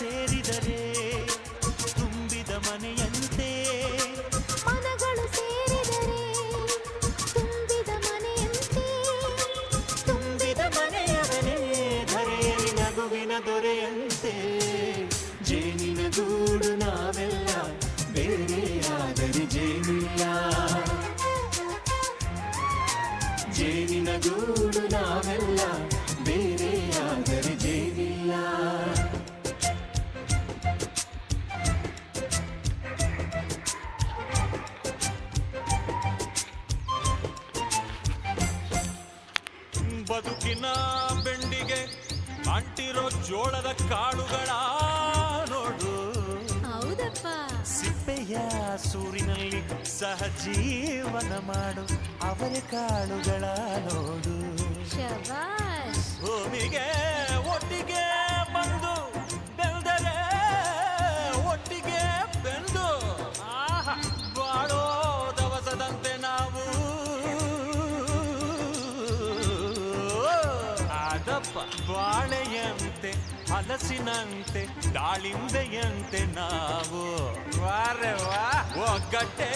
ಸೇರಿದರೆ ತುಂಬಿದ ಮನೆಯಂತೆ ಮನಗಳು ಸೇರಿದರೆ ತುಂಬಿದ ಮನೆಯಂತೆ ತುಂಬಿದ ಮನೆಯವನೇ ಧರೆಯಲ್ಲಿ ನಗುವಿನ ದೊರೆಯಂತೆ ಜೇನಿನ ಗೂಡು ನಾವೆಲ್ಲ ಬೇರೆಯಾದರೆ ಜೇನಿಲ್ಲ ಜೇನಿನ ಗೂಡು ನಾವೆಲ್ಲ ಬೇರೆಯಾದರೆ ಜೇನಿಲ್ಲ ಬದುಕಿನ ಬೆಂಡಿಗೆ ಅಂಟಿರೋ ಜೋಳದ ಕಾಳುಗಳ ನೋಡು ಹೌದಪ್ಪ ಸಿಪ್ಪೆಯ ಸೂರಿನಲ್ಲಿ ಸಹಜೀವನ ಮಾಡು ಅವರ ಕಾಳುಗಳ ನೋಡು ಶಬಾಷ್ ಭೂಮಿಗೆ ಒಟ್ಟಿಗೆ ಬಂದು ಬೆಳೆದರೆ ಒಟ್ಟಿಗೆ ಬೆಂದು ಬಾಳೋ ದವಸದಂತೆ ನಾವು ಆದಪ್ಪ ಬಾಳೆಯಂತೆ ಹಲಸಿನಂತೆ ದಾಳಿಂಬೆಯಂತೆ ನಾವು ವಾರೆ ವಾ ಒಗ್ಗಟ್ಟೆ